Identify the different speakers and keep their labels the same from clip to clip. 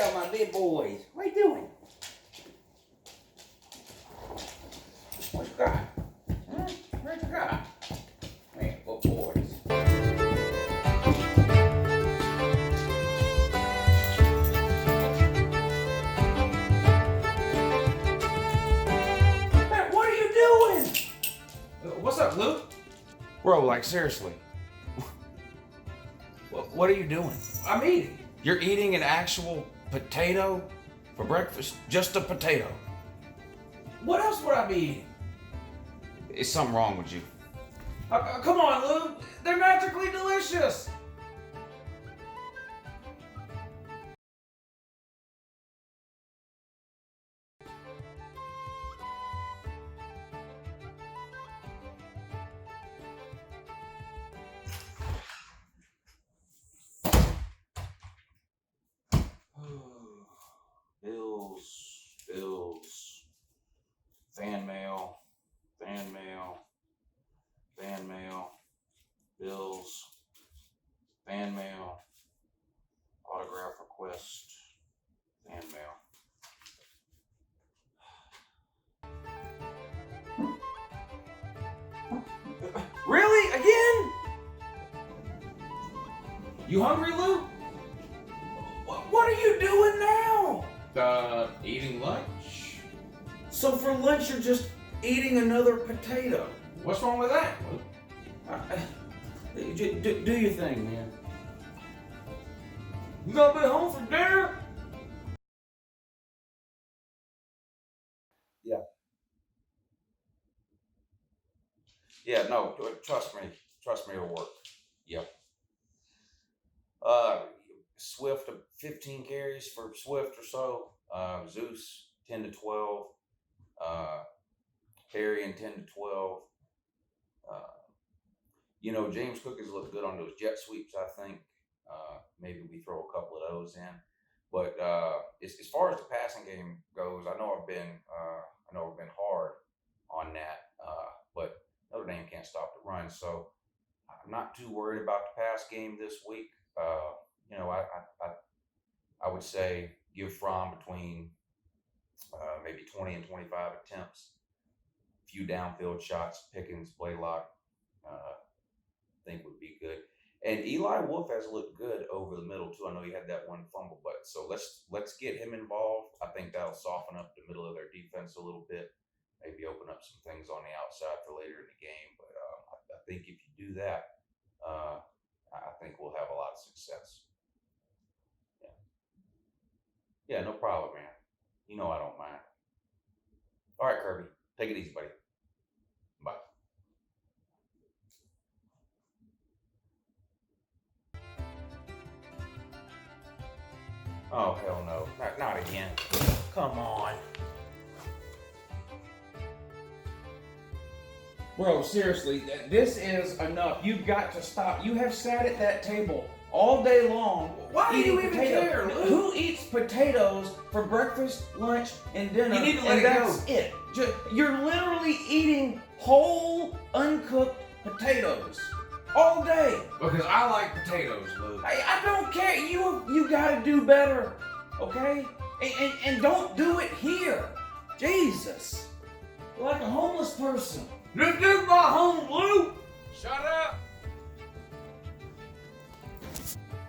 Speaker 1: out my big boys. What are you doing? What you got? What you got? Man, good boys. Man, what are you doing?
Speaker 2: What's up, Luke?
Speaker 1: Bro, like seriously. What are you doing?
Speaker 2: I'm eating.
Speaker 1: You're eating an actual potato for breakfast? Just a potato?
Speaker 2: What else would I be eating?
Speaker 1: Is something wrong with you?
Speaker 2: Come on, Luke. They're magically delicious.
Speaker 1: Bills, fan mail, Bills, fan mail, autograph request, fan mail.
Speaker 2: Really? Again? You hungry, Luke? What are you doing now?
Speaker 1: Eating lunch.
Speaker 2: So for lunch, you're just eating another potato.
Speaker 1: What's wrong with that, Luke?
Speaker 2: Do your thing, man. You gonna be home for dinner?
Speaker 1: Yeah, no, trust me, it'll work. Yep. Swift, 15 carries for Swift or so. Zeus, 10 to 12. Perry and 10 to 12. James Cook has looked good on those jet sweeps, I think. Maybe we throw a couple of those in. But as far as the passing game goes, I know I've been hard on that. But Notre Dame can't stop the run, so I'm not too worried about the pass game this week. I would say give Fromm between maybe 20 and 25 attempts, a few downfield shots. Pickens, Blaylock, I think would be good. And Eli Wolf has looked good over the middle too. I know he had that one fumble, but so let's get him involved. I think that'll soften up the middle of their defense a little bit. Maybe open up some things on the outside for later in the game. But I think if you do that, I think we'll have a lot of success. Yeah, no problem, man. You know I don't mind. All right, Kirby. Take it easy, buddy. Bye. Oh, hell no. Not again. Come on.
Speaker 2: Bro, seriously, this is enough. You've got to stop. You have sat at that table all day long.
Speaker 1: Why do you even care, Luke?
Speaker 2: Who eats potatoes for breakfast, lunch, and dinner?
Speaker 1: You need to let it
Speaker 2: that's
Speaker 1: go.
Speaker 2: It. You're literally eating whole, uncooked potatoes all day.
Speaker 1: Because I like potatoes, Luke.
Speaker 2: I don't care. You got to do better, okay? And don't do it here. Jesus, you're like a homeless person.
Speaker 1: This is my home, Luke.
Speaker 2: Shut up.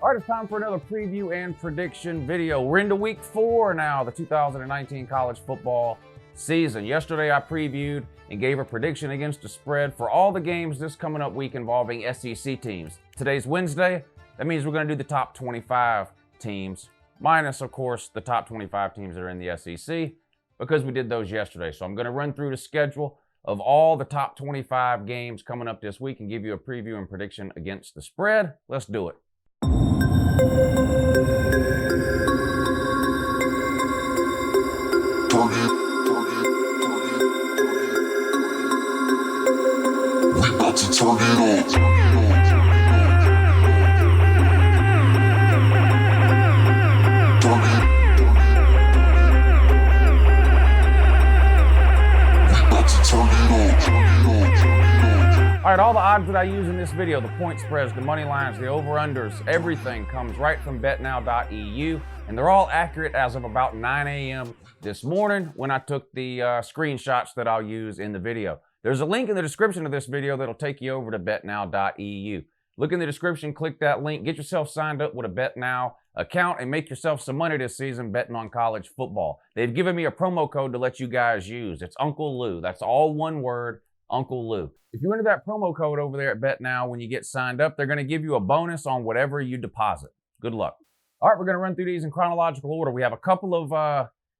Speaker 3: All right, it's time for another preview and prediction video. We're into week 4 now, the 2019 college football season. Yesterday, I previewed and gave a prediction against the spread for all the games this coming up week involving SEC teams. Today's Wednesday. That means we're going to do the top 25 teams, minus, of course, the top 25 teams that are in the SEC, because we did those yesterday. So I'm going to run through the schedule of all the top 25 games coming up this week and give you a preview and prediction against the spread. Let's do it.
Speaker 4: We about to turn it on.
Speaker 3: All right, all the odds that I use in this video, the point spreads, the money lines, the over-unders, everything comes right from betnow.eu, and they're all accurate as of about 9 a.m. this morning when I took the screenshots that I'll use in the video. There's a link in the description of this video that'll take you over to betnow.eu. Look in the description, click that link, get yourself signed up with a BetNow account, and make yourself some money this season betting on college football. They've given me a promo code to let you guys use. It's Uncle Lou. That's all one word, Uncle Lou. If you enter that promo code over there at BetNow when you get signed up, they're going to give you a bonus on whatever you deposit. Good luck. All right, we're going to run through these in chronological order. We have a couple of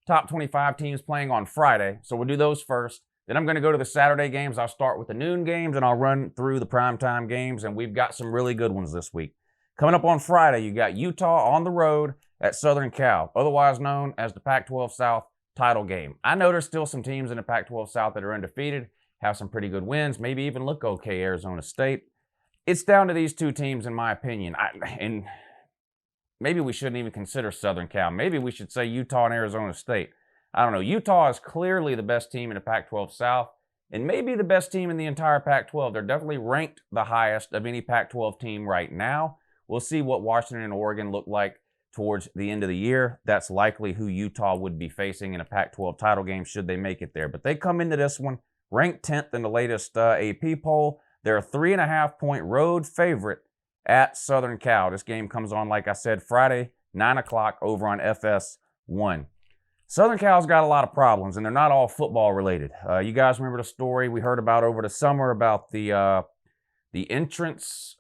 Speaker 3: top 25 teams playing on Friday, so we'll do those first. Then I'm going to go to the Saturday games. I'll start with the noon games, and I'll run through the primetime games, and we've got some really good ones this week. Coming up on Friday, you got Utah on the road at Southern Cal, otherwise known as the Pac-12 South title game. I know there's still some teams in the Pac-12 South that are undefeated, have some pretty good wins, maybe even look okay, Arizona State. It's down to these two teams, in my opinion. And maybe we shouldn't even consider Southern Cal. Maybe we should say Utah and Arizona State. I don't know. Utah is clearly the best team in the Pac-12 South and maybe the best team in the entire Pac-12. They're definitely ranked the highest of any Pac-12 team right now. We'll see what Washington and Oregon look like towards the end of the year. That's likely who Utah would be facing in a Pac-12 title game should they make it there. But they come into this one ranked 10th in the latest AP poll. They're a 3.5-point road favorite at Southern Cal. This game comes on, like I said, Friday, 9 o'clock over on FS1. Southern Cal's got a lot of problems, and they're not all football related. You guys remember the story we heard about over the summer about the entrance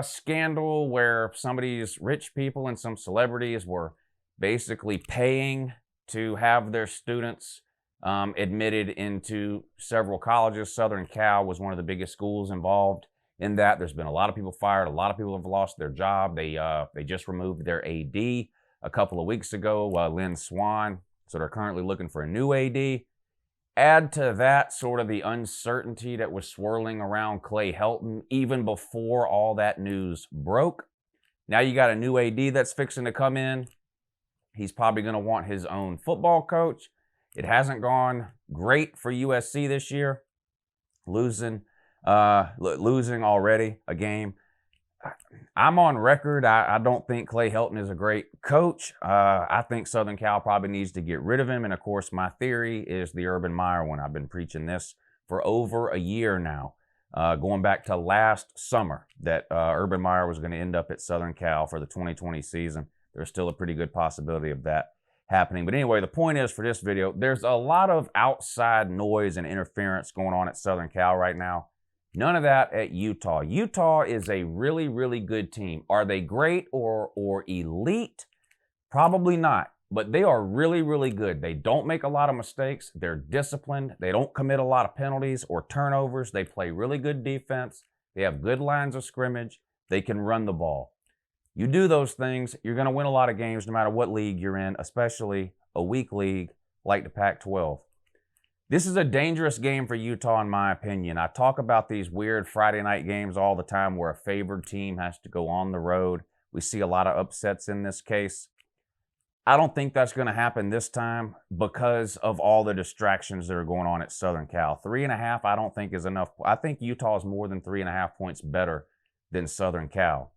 Speaker 3: scandal where some of these rich people and some celebrities were basically paying to have their students admitted into several colleges. Southern Cal was one of the biggest schools involved in that. There's been a lot of people fired. A lot of people have lost their job. They just removed their AD a couple of weeks ago, Lynn Swan. So they're currently looking for a new AD. Add to that sort of the uncertainty that was swirling around Clay Helton even before all that news broke. Now you got a new AD that's fixing to come in. He's probably going to want his own football coach. It hasn't gone great for USC this year, losing already a game. I'm on record. I don't think Clay Helton is a great coach. I think Southern Cal probably needs to get rid of him. And of course, my theory is the Urban Meyer one. I've been preaching this for over a year now, going back to last summer, that Urban Meyer was going to end up at Southern Cal for the 2020 season. There's still a pretty good possibility of that happening. But anyway, the point is for this video, there's a lot of outside noise and interference going on at Southern Cal right now. None of that at Utah. Utah is a really, really good team. Are they great or elite? Probably not, but they are really, really good. They don't make a lot of mistakes. They're disciplined. They don't commit a lot of penalties or turnovers. They play really good defense. They have good lines of scrimmage. They can run the ball. You do those things, you're going to win a lot of games no matter what league you're in, especially a weak league like the Pac-12. This is a dangerous game for Utah, in my opinion. I talk about these weird Friday night games all the time where a favored team has to go on the road. We see a lot of upsets in this case. I don't think that's going to happen this time because of all the distractions that are going on at Southern Cal. 3.5, I don't think is enough. I think Utah is more than 3.5 points better than Southern Cal.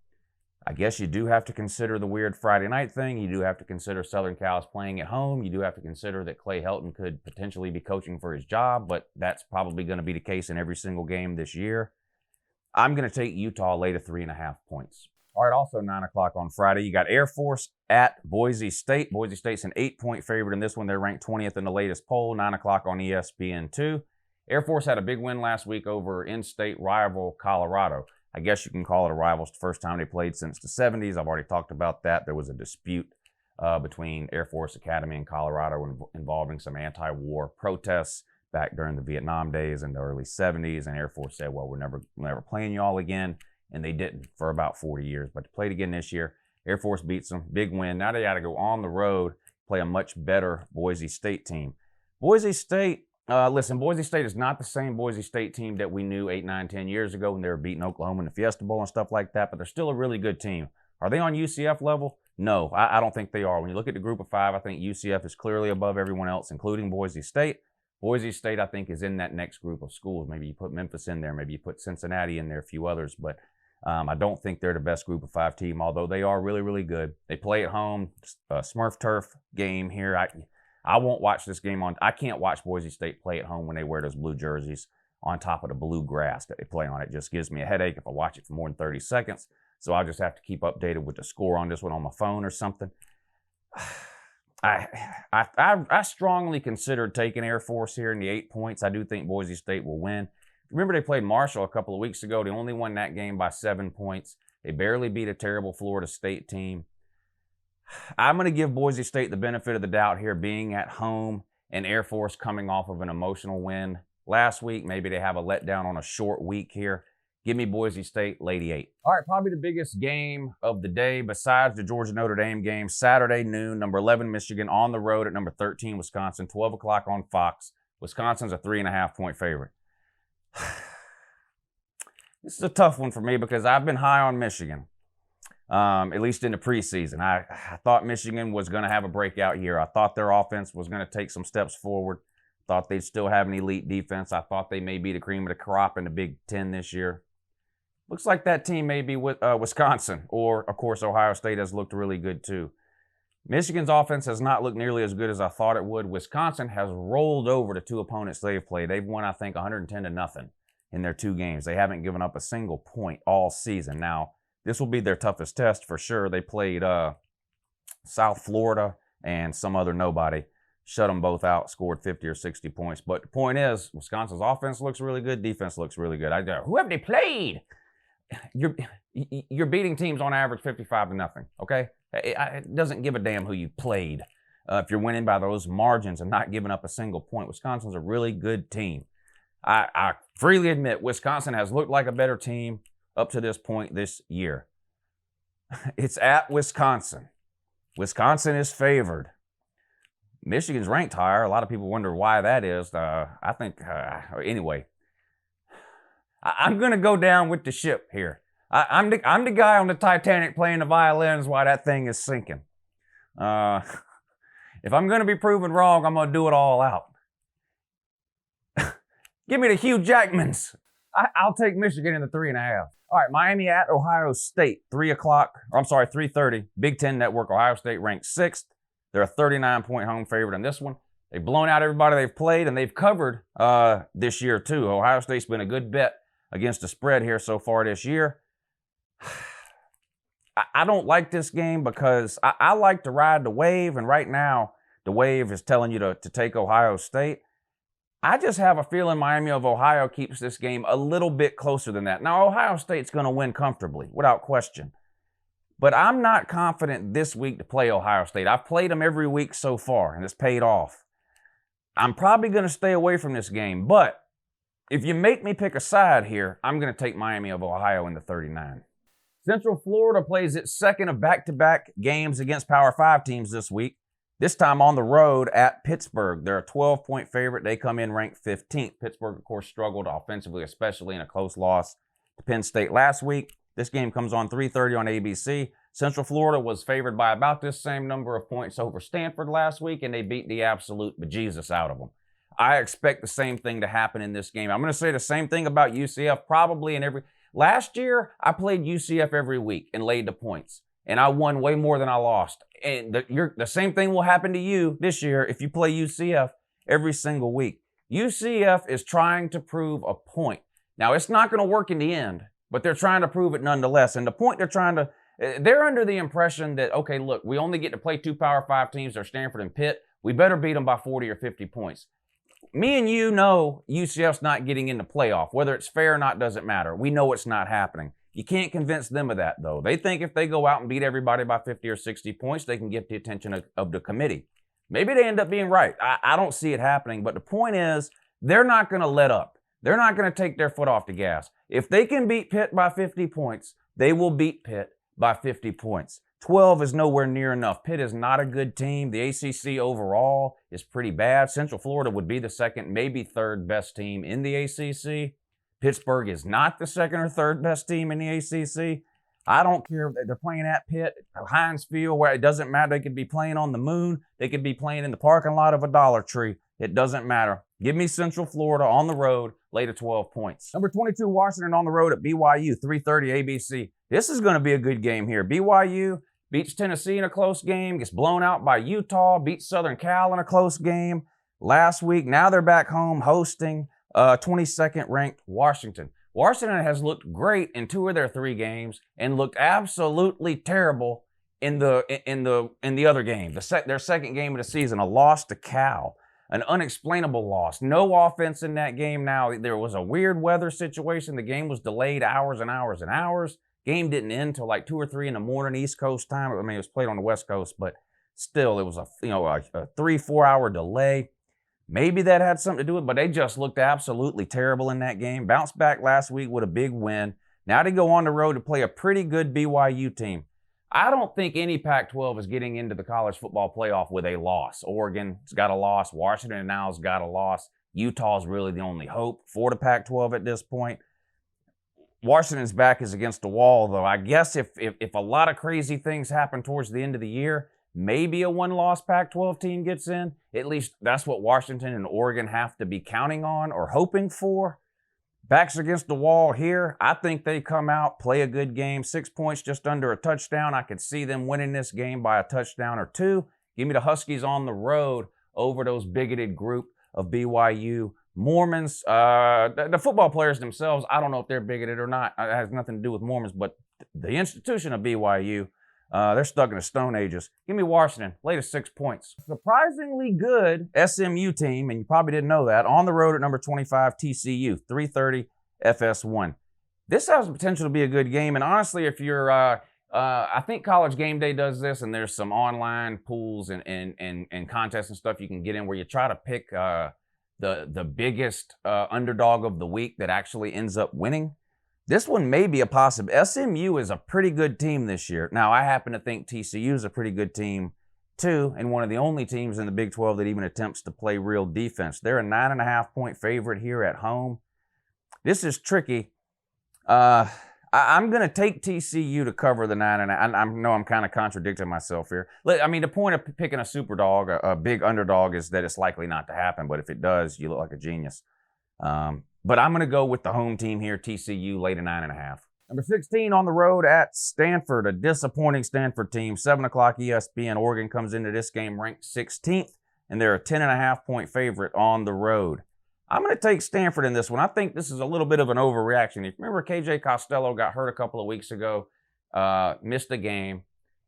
Speaker 3: I guess you do have to consider the weird Friday night thing. You do have to consider Southern Cal is playing at home. You do have to consider that Clay Helton could potentially be coaching for his job, but that's probably going to be the case in every single game this year. I'm going to take Utah late at 3.5 points. All right, also 9 o'clock on Friday, you got Air Force at Boise State. Boise State's an 8-point favorite in this one. They're ranked 20th in the latest poll, 9 o'clock on ESPN2. Air Force had a big win last week over in-state rival Colorado. I guess you can call it a rival. It's the first time they played since the 70s. I've already talked about that. There was a dispute between Air Force Academy and Colorado involving some anti-war protests back during the Vietnam days in the early 70s. And Air Force said, well, we're never playing y'all again. And they didn't for about 40 years. But they played again this year. Air Force beats them. Big win. Now they got to go on the road, play a much better Boise State team. Boise State, listen, Boise State is not the same Boise State team that we knew 8, 9, 10 years ago when they were beating Oklahoma in the Fiesta Bowl and stuff like that, but they're still a really good team. Are they on UCF level? No, I don't think they are. When you look at the group of 5, I think UCF is clearly above everyone else, including Boise State. Boise State, I think, is in that next group of schools. Maybe you put Memphis in there. Maybe you put Cincinnati in there, a few others. But I don't think they're the best group of 5 team, although they are really, really good. They play at home, Smurf turf game here. I won't watch this game I can't watch Boise State play at home when they wear those blue jerseys on top of the blue grass that they play on. It just gives me a headache if I watch it for more than 30 seconds. So I'll just have to keep updated with the score on this one on my phone or something. I strongly considered taking Air Force here in the 8 points. I do think Boise State will win. Remember, they played Marshall a couple of weeks ago. They only won that game by 7 points. They barely beat a terrible Florida State team. I'm going to give Boise State the benefit of the doubt here, being at home and Air Force coming off of an emotional win last week. Maybe they have a letdown on a short week here. Give me Boise State, Lady 8. All right, probably the biggest game of the day besides the Georgia-Notre Dame game. Saturday noon, number 11 Michigan on the road at number 13 Wisconsin, 12 o'clock on Fox. Wisconsin's a 3.5-point favorite. This is a tough one for me because I've been high on Michigan, at least in the preseason. I thought Michigan was going to have a breakout year. I thought their offense was going to take some steps forward. Thought they'd still have an elite defense. I thought they may be the cream of the crop in the Big Ten this year. Looks like that team may be with Wisconsin, or, of course, Ohio State has looked really good too. Michigan's offense has not looked nearly as good as I thought it would. Wisconsin has rolled over the 2 opponents they've played. They've won, I think, 110-0 in their 2 games. They haven't given up a single point all season. Now, this will be their toughest test for sure. They played South Florida and some other nobody. Shut them both out, scored 50 or 60 points. But the point is, Wisconsin's offense looks really good. Defense looks really good. Who have they played? You're beating teams on average 55-0, okay? It doesn't give a damn who you played. If you're winning by those margins and not giving up a single point, Wisconsin's a really good team. I freely admit Wisconsin has looked like a better team up to this point this year. It's at Wisconsin. Wisconsin is favored. Michigan's ranked higher. A lot of people wonder why that is. I think, anyway, I'm going to go down with the ship here. I'm the guy on the Titanic playing the violins while that thing is sinking. If I'm going to be proven wrong, I'm going to do it all out. Give me the Hugh Jackmans. I'll take Michigan in the 3.5. All right, Miami at Ohio State, 3:30. Big Ten Network, Ohio State ranked 6th. They're a 39-point home favorite in this one. They've blown out everybody they've played, and they've covered this year too. Ohio State's been a good bet against the spread here so far this year. I don't like this game because I like to ride the wave, and right now the wave is telling you to take Ohio State. I just have a feeling Miami of Ohio keeps this game a little bit closer than that. Now, Ohio State's going to win comfortably, without question. But I'm not confident this week to play Ohio State. I've played them every week so far, and it's paid off. I'm probably going to stay away from this game, but if you make me pick a side here, I'm going to take Miami of Ohio in the 39. Central Florida plays its second of back-to-back games against Power 5 teams this week. This time on the road at Pittsburgh. They're a 12-point favorite. They come in ranked 15th. Pittsburgh, of course, struggled offensively, especially in a close loss to Penn State last week. This game comes on 3:30 on ABC. Central Florida was favored by about this same number of points over Stanford last week, and they beat the absolute bejesus out of them. I expect the same thing to happen in this game. I'm going to say the same thing about UCF probably in every... Last year, I played UCF every week and laid the points, and I won way more than I lost. And the same thing will happen to you this year if you play UCF every single week. UCF is trying to prove a point. Now, it's not going to work in the end, but they're trying to prove it nonetheless. And the point they're under the impression that, okay, look, we only get to play 2 Power 5 teams. They're Stanford and Pitt. We better beat them by 40 or 50 points. Me and you know UCF's not getting in the playoff. Whether it's fair or not doesn't matter. We know it's not happening. You can't convince them of that, though. They think if they go out and beat everybody by 50 or 60 points, they can get the attention of the committee. Maybe they end up being right. I don't see it happening. But the point is, they're not going to let up. They're not going to take their foot off the gas. If they can beat Pitt by 50 points, they will beat Pitt by 50 points. 12 is nowhere near enough. Pitt is not a good team. The ACC overall is pretty bad. Central Florida would be the second, maybe third best team in the ACC. Pittsburgh is not the second or third best team in the ACC. I don't care. They're playing at Pitt, Heinz Field, where it doesn't matter. They could be playing on the moon. They could be playing in the parking lot of a Dollar Tree. It doesn't matter. Give me Central Florida on the road, lay to 12 points. Number 22, Washington on the road at BYU, 3:30 ABC. This is going to be a good game here. BYU beats Tennessee in a close game, gets blown out by Utah, beats Southern Cal in a close game last week. Now they're back home hosting 22nd ranked Washington. Washington has looked great in 2 of their 3 games and looked absolutely terrible in the other game. Their second game of the season, a loss to Cal, an unexplainable loss. No offense in that game. Now there was a weird weather situation. The game was delayed hours and hours and hours. Game didn't end until like 2 or 3 in the morning East Coast time. I mean, it was played on the West Coast, but still, it was a 3-4 hour delay. Maybe that had something to do with it, but they just looked absolutely terrible in that game. Bounced back last week with a big win. Now they go on the road to play a pretty good BYU team. I don't think any Pac-12 is getting into the college football playoff with a loss. Oregon's got a loss. Washington now's got a loss. Utah's really the only hope for the Pac-12 at this point. Washington's back is against the wall, though. I guess if a lot of crazy things happen towards the end of the year, maybe a one-loss Pac-12 team gets in. At least that's what Washington and Oregon have to be counting on or hoping for. Backs against the wall here. I think they come out, play a good game. 6 points, just under a touchdown. I could see them winning this game by a touchdown or 2. Give me the Huskies on the road over those bigoted group of BYU Mormons. The football players themselves, I don't know if they're bigoted or not. It has nothing to do with Mormons, but the institution of BYU, they're stuck in the Stone Ages. Give me Washington, lay to 6 points. Surprisingly good SMU team, and you probably didn't know that, on the road at number 25, TCU, 3:30 FS1. This has the potential to be a good game, and honestly, if you're, I think College Game Day does this, and there's some online pools and contests and stuff you can get in where you try to pick the biggest underdog of the week that actually ends up winning. This one may be a possible. SMU is a pretty good team this year. Now, I happen to think TCU is a pretty good team too, and one of the only teams in the Big 12 that even attempts to play real defense. They're a 9.5-point favorite here at home. This is tricky. I'm going to take TCU to cover the 9.5. I know I'm kind of contradicting myself here. I mean, the point of picking a super dog, a big underdog, is that it's likely not to happen. But if it does, you look like a genius. But I'm going to go with the home team here, TCU, lay to 9.5. Number 16 on the road at Stanford, a disappointing Stanford team. 7 o'clock ESPN. Oregon comes into this game ranked 16th, and they're a 10.5-point favorite on the road. I'm going to take Stanford in this one. I think this is a little bit of an overreaction. If you remember, KJ Costello got hurt a couple of weeks ago, missed a game,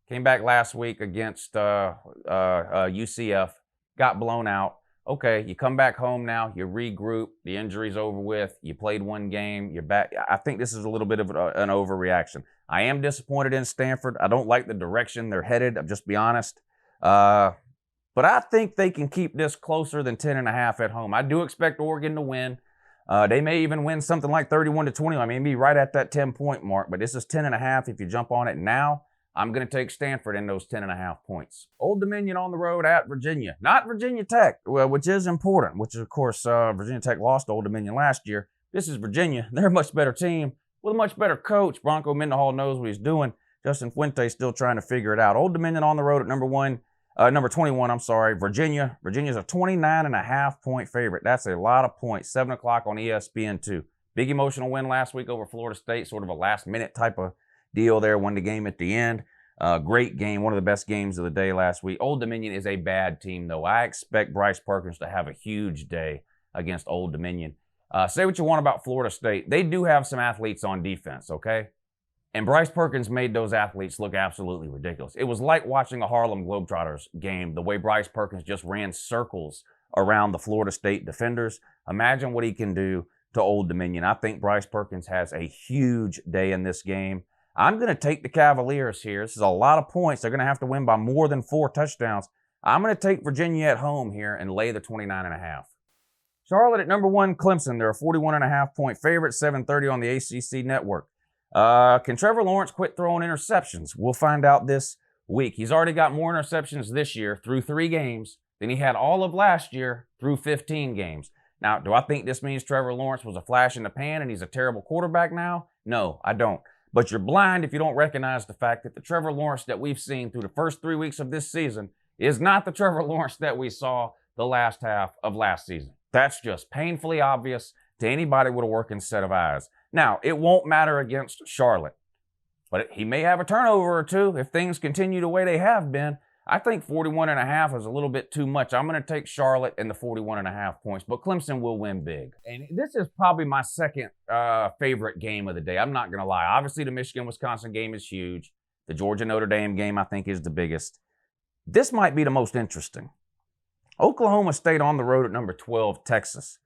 Speaker 3: came back last week against UCF, got blown out. Okay, you come back home now, you regroup, the injury's over with, you played one game, you're back. I think this is a little bit of an overreaction. I am disappointed in Stanford. I don't like the direction they're headed, I'll just be honest. But I think they can keep this closer than 10.5 at home. I do expect Oregon to win. They may even win something like 31-20. I mean, be right at that 10-point mark, but this is 10.5 if you jump on it now. I'm going to take Stanford in those 10.5 points. Old Dominion on the road at Virginia. Not Virginia Tech, which is important, which is, of course, Virginia Tech lost to Old Dominion last year. This is Virginia. They're a much better team with a much better coach. Bronco Mendenhall knows what he's doing. Justin Fuente still trying to figure it out. Old Dominion on the road at number 21, Virginia. Virginia's a 29.5-point favorite. That's a lot of points. 7 o'clock on ESPN2. Big emotional win last week over Florida State, sort of a last-minute type of deal there. Won the game at the end. Great game, one of the best games of the day last week. Old Dominion is a bad team, though. I expect Bryce Perkins to have a huge day against Old Dominion. Say what you want about Florida State. They do have some athletes on defense, okay? And Bryce Perkins made those athletes look absolutely ridiculous. It was like watching a Harlem Globetrotters game, the way Bryce Perkins just ran circles around the Florida State defenders. Imagine what he can do to Old Dominion. I think Bryce Perkins has a huge day in this game. I'm going to take the Cavaliers here. This is a lot of points. They're going to have to win by more than 4 touchdowns. I'm going to take Virginia at home here and lay the 29.5. Charlotte at number 1, Clemson. They're a 41.5-point favorite, 7:30 on the ACC network. Can Trevor Lawrence quit throwing interceptions? We'll find out this week. He's already got more interceptions this year through 3 games than he had all of last year through 15 games. Now, do I think this means Trevor Lawrence was a flash in the pan and he's a terrible quarterback now? No, I don't. But you're blind if you don't recognize the fact that the Trevor Lawrence that we've seen through the first 3 weeks of this season is not the Trevor Lawrence that we saw the last half of last season. That's just painfully obvious to anybody with a working set of eyes. Now, it won't matter against Charlotte, but he may have a turnover or two if things continue the way they have been. I think 41.5 is a little bit too much. I'm going to take Charlotte and the 41.5 points, but Clemson will win big. And this is probably my second favorite game of the day. I'm not going to lie. Obviously, the Michigan-Wisconsin game is huge. The Georgia-Notre Dame game, I think, is the biggest. This might be the most interesting. Oklahoma State on the road at number 12, Texas.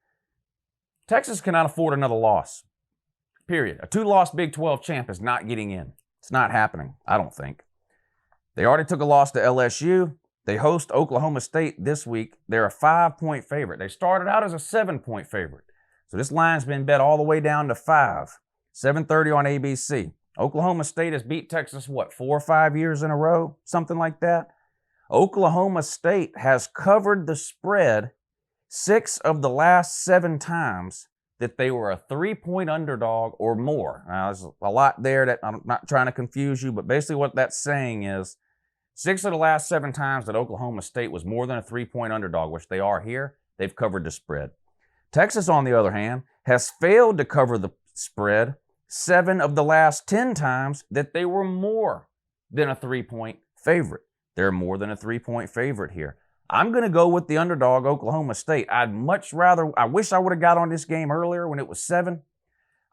Speaker 3: Texas cannot afford another loss, period. A two-loss Big 12 champ is not getting in. It's not happening, I don't think. They already took a loss to LSU. They host Oklahoma State this week. They're a 5-point favorite. They started out as a 7-point favorite. So this line's been bet all the way down to 5. 7:30 on ABC. Oklahoma State has beat Texas, what, 4 or 5 years in a row? Something like that. Oklahoma State has covered the spread 6 of the last 7 times that they were a 3-point underdog or more. Now, there's a lot there that I'm not trying to confuse you, but basically what that's saying is 6 of the last 7 times that Oklahoma State was more than a 3-point underdog, which they are here, they've covered the spread. Texas, on the other hand, has failed to cover the spread 7 of the last 10 times that they were more than a 3-point favorite. They're more than a 3-point favorite here. I'm going to go with the underdog, Oklahoma State. I wish I would have got on this game earlier when it was 7.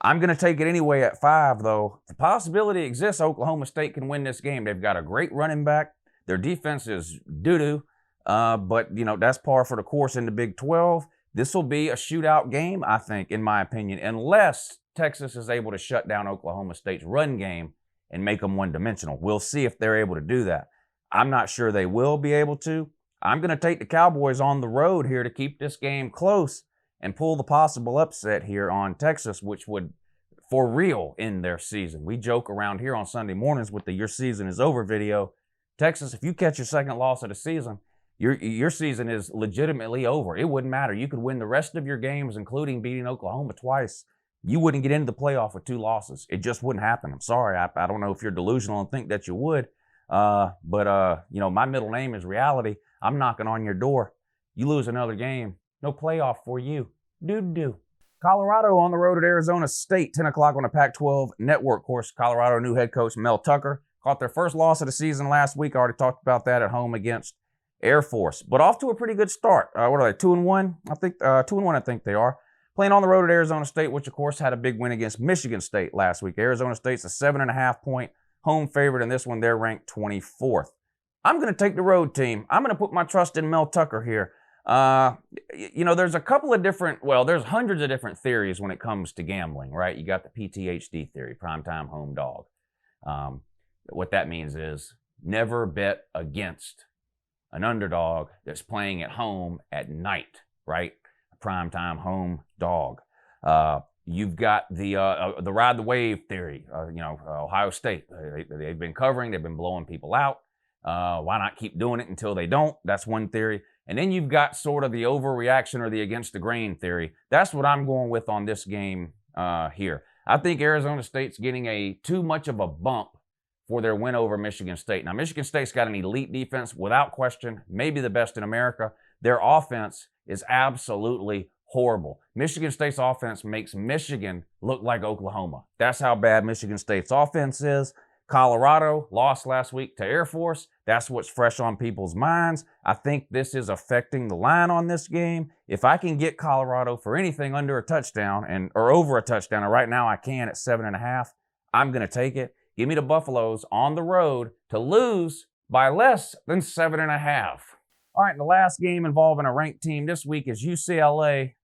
Speaker 3: I'm going to take it anyway at 5, though. The possibility exists Oklahoma State can win this game. They've got a great running back. Their defense is doo-doo, but, that's par for the course in the Big 12. This will be a shootout game, I think, in my opinion, unless Texas is able to shut down Oklahoma State's run game and make them one-dimensional. We'll see if they're able to do that. I'm not sure they will be able to. I'm going to take the Cowboys on the road here to keep this game close and pull the possible upset here on Texas, which would, for real, end their season. We joke around here on Sunday mornings with the "Your season is over" video. Texas, if you catch your second loss of the season, your season is legitimately over. It wouldn't matter. You could win the rest of your games, including beating Oklahoma twice. You wouldn't get into the playoff with 2 losses. It just wouldn't happen. I'm sorry. I don't know if you're delusional and think that you would. But my middle name is reality. I'm knocking on your door. You lose another game, no playoff for you. Doo-doo. Colorado on the road at Arizona State, 10 o'clock on the Pac-12 network. Of course, Colorado new head coach Mel Tucker caught their first loss of the season last week. I already talked about that at home against Air Force, but off to a pretty good start. What are they, 2-1? I think 2-1. I think they are. Playing on the road at Arizona State, which of course had a big win against Michigan State last week. Arizona State's a 7.5-point home favorite, and this one they're ranked 24th. I'm going to take the road team. I'm going to put my trust in Mel Tucker here. There's a couple of there's hundreds of different theories when it comes to gambling, right? You got the PTHD theory, primetime home dog. What that means is never bet against an underdog that's playing at home at night, right? A primetime home dog. You've got the ride the wave theory. Ohio State, they've been covering, they've been blowing people out. Why not keep doing it until they don't? That's one theory. And then you've got sort of the overreaction or the against the grain theory. That's what I'm going with on this game here. I think Arizona State's getting too much of a bump for their win over Michigan State. Now, Michigan State's got an elite defense, without question, maybe the best in America. Their offense is absolutely horrible. Michigan State's offense makes Michigan look like Oklahoma. That's how bad Michigan State's offense is. Colorado lost last week to Air Force. That's what's fresh on people's minds. I think this is affecting the line on this game. If I can get Colorado for anything under a touchdown or over a touchdown, and right now I can at 7.5, I'm going to take it. Give me the Buffaloes on the road to lose by less than 7.5. All right, and the last game involving a ranked team this week is UCLA.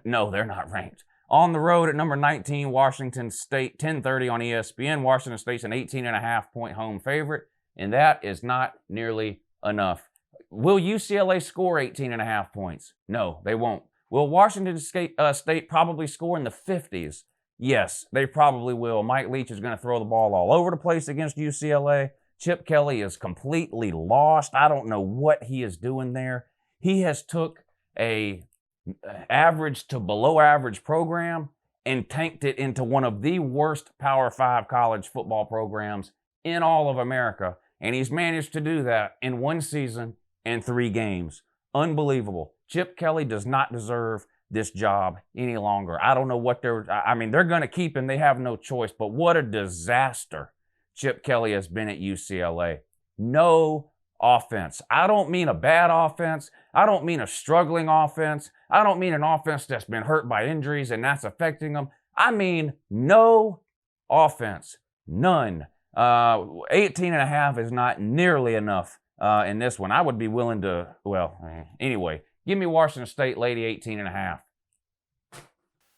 Speaker 3: No, they're not ranked. On the road at number 19, Washington State, 10:30 on ESPN. Washington State's an 18.5-point home favorite, and that is not nearly enough. Will UCLA score 18.5 points? No, they won't. Will Washington State probably score in the 50s? Yes, they probably will. Mike Leach is going to throw the ball all over the place against UCLA. Chip Kelly is completely lost. I don't know what he is doing there. He has took a average to below average program and tanked it into one of the worst Power 5 college football programs in all of America. And he's managed to do that in 1 season and 3 games. Unbelievable. Chip Kelly does not deserve this job any longer. I don't know what they're going to keep him. They have no choice, but what a disaster Chip Kelly has been at UCLA. No offense. I don't mean a bad offense. I don't mean a struggling offense. I don't mean an offense that's been hurt by injuries and that's affecting them. I mean no offense. None. 18.5 is not nearly enough in this one. I would be willing to, anyway, give me Washington State Lady 18.5.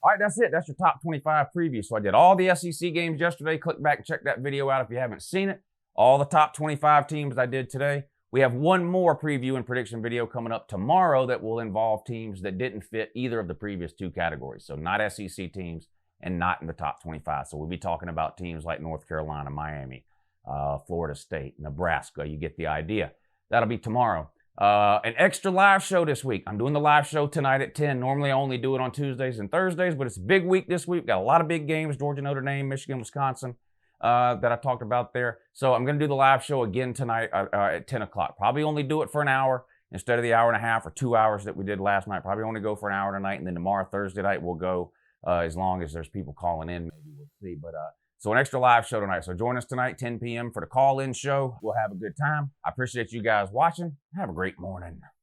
Speaker 3: All right, that's it. That's your top 25 preview. So I did all the SEC games yesterday. Click back and check that video out if you haven't seen it. All the top 25 teams I did today. We have one more preview and prediction video coming up tomorrow that will involve teams that didn't fit either of the previous two categories. So not SEC teams and not in the top 25. So we'll be talking about teams like North Carolina, Miami, Florida State, Nebraska. You get the idea. That'll be tomorrow. An extra live show this week. I'm doing the live show tonight at 10. Normally I only do it on Tuesdays and Thursdays, but it's a big week this week. Got a lot of big games, Georgia, Notre Dame, Michigan, Wisconsin, that I talked about there. So I'm going to do the live show again tonight at 10 o'clock. Probably only do it for an hour instead of the hour and a half or 2 hours that we did last night. Probably only go for an hour tonight, and then tomorrow, Thursday night, we'll go as long as there's people calling in. Maybe we'll see. But so an extra live show tonight. So join us tonight, 10 p.m. for the call-in show. We'll have a good time. I appreciate you guys watching. Have a great morning.